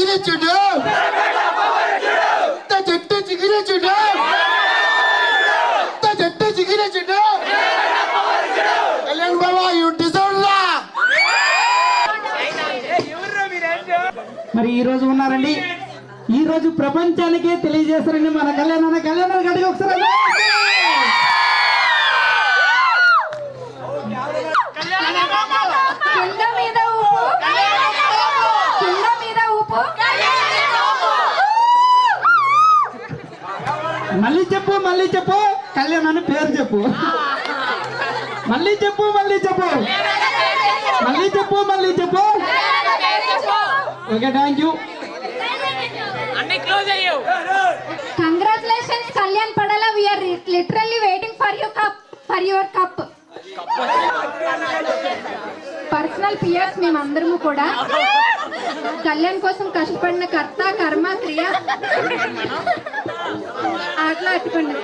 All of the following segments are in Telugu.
చిగిరే చూడు చెట్టు చిగిరే చూడు చెట్టు చిగిరే చూడు కళ్యాణ్ బాబా యు డిజర్వ్ లా. మరి ఈ రోజు ఉన్నారండి, ఈ రోజు ప్రపంచానికే తెలియజేస్తారండి మన కళ్యాణ్ గడికి ఒకసారి మళ్ళీ చెప్పు కళ్యాణ్ అని పేరు చెప్పు. మళ్ళీ చెప్పు okay, thank you. Congratulations, Kalyan Padala. We are literally waiting for your cup. Personal peers మేమందరము కూడా కళ్యాణ్ కోసం కష్టపడిన కర్త కర్మ క్రియ అట్లా అట్టుకోండి.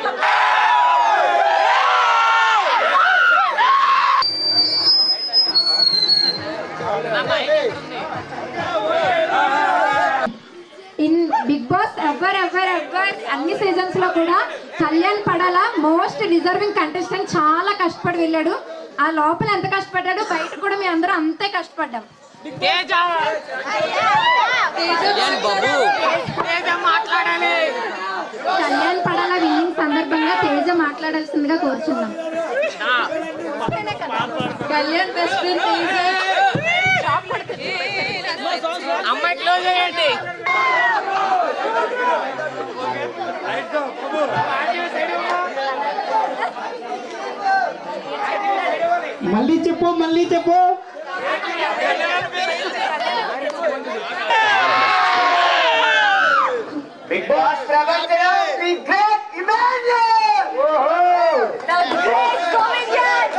ఇన్ బిగ్ బాస్ ఎవర్ అన్ని సీజన్స్ లో కూడా Kalyan Padala most deserving contestant. చాలా కష్టపడి వెళ్ళాడు. ఆ లోపల ఎంత కష్టపడ్డాడు, బయట కూడా మేము అందరం అంతే కష్టపడ్డాం. కళ్యాణ్ పడాల విన్నింగ్ సందర్భంగా తేజ మాట్లాడాల్సిందిగా కోరుచున్నాం. కళ్యాణ్ బెస్ట్ ఫ్రెండ్ అమ్మాయి క్లోజ్ అయ్యండి. మళ్ళీ చెప్పు బిగ్ బాస్ ప్రపంచంలో the great Emmanuel, the great comedian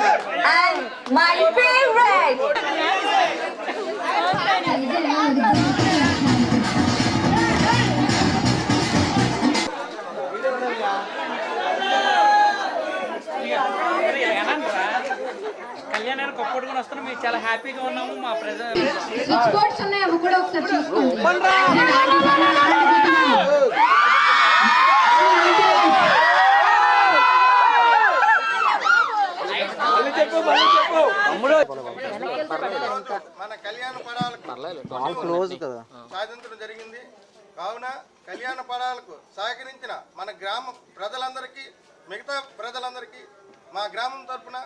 and my favorite. Kalyan కొట్టుకుని వస్తున్నాం, మేము చాలా హ్యాపీగా ఉన్నాము. మా ప్రజలు స్విచ్ బోర్డ్స్ ఉన్నాయి, అవి కూడా ఒకసారి చూసుకోండి. మన కళ్యాణ పడాలకు సాధించడం జరిగింది. కావున కళ్యాణ పడాలకు సహకరించిన మన గ్రామ ప్రజలందరికీ, మిగతా ప్రజలందరికీ మా గ్రామం తరఫున,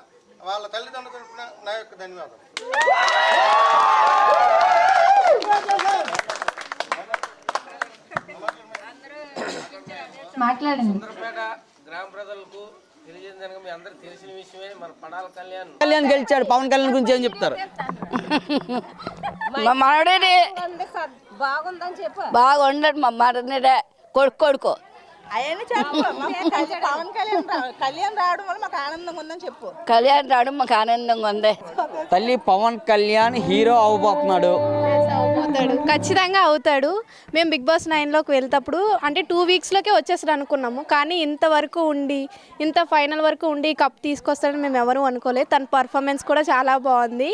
వాళ్ళ తల్లిదండ్రుల తరఫున నా యొక్క ధన్యవాదాలు. మాట్లాడండి. గ్రామ ప్రజలకు తెలియజేయడానికి మీ అందరికి తెలిసిన విషయమే, మన పడాల కళ్యాణ్ గెలిచాడు. పవన్ కళ్యాణ్ గురించి ఏం చెప్తారు? బాగుండడు మా మనడే కొడుకో అవన్నీ చెప్పు. పవన్ కళ్యాణ్ రావడం వల్ల మాకు ఆనందంగా ఉందని చెప్పు. కళ్యాణ్ రావడం మాకు ఆనందంగా ఉంది. తల్లి పవన్ కళ్యాణ్ హీరో అవబోతున్నాడు. ఖచ్చితంగా అవుతాడు. మేము బిగ్ బాస్ 9లోకి వెళ్తప్పుడు అంటే 2 వీక్స్లోకే వచ్చేసాడు అనుకున్నాము. కానీ ఇంతవరకు ఉండి, ఇంత ఫైనల్ వరకు ఉండి కప్ తీసుకొస్తాడని మేము ఎవరూ అనుకోలేదు. తన పర్ఫార్మెన్స్ కూడా చాలా బాగుంది.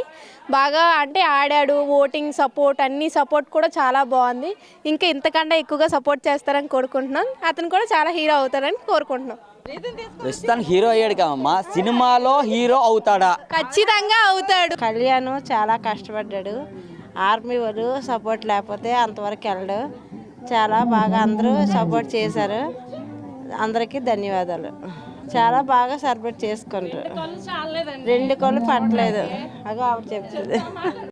బాగా అంటే ఆడాడు. ఓటింగ్ సపోర్ట్, అన్ని సపోర్ట్ కూడా చాలా బాగుంది. ఇంకా ఇంతకంటే ఎక్కువగా సపోర్ట్ చేస్తారని కోరుకుంటున్నాం. అతను కూడా చాలా హీరో అవుతాడని కోరుకుంటున్నాం. ప్రస్తుతానికి హీరో అయ్యాడు కదమ్మా, సినిమాలో హీరో అవుతాడా? ఖచ్చితంగా అవుతాడు. కళ్యాణ్ చాలా కష్టపడ్డాడు. ఆర్మీ వాళ్ళు సపోర్ట్ లేకపోతే అంతవరకు వెళ్ళడు. చాలా బాగా అందరూ సపోర్ట్ చేశారు. అందరికీ ధన్యవాదాలు. చాలా బాగా సపోర్ట్ చేసుకుంటారు. 2 కళ్ళు పట్టలేదు, అగో ఆవిడ చెప్తుంది.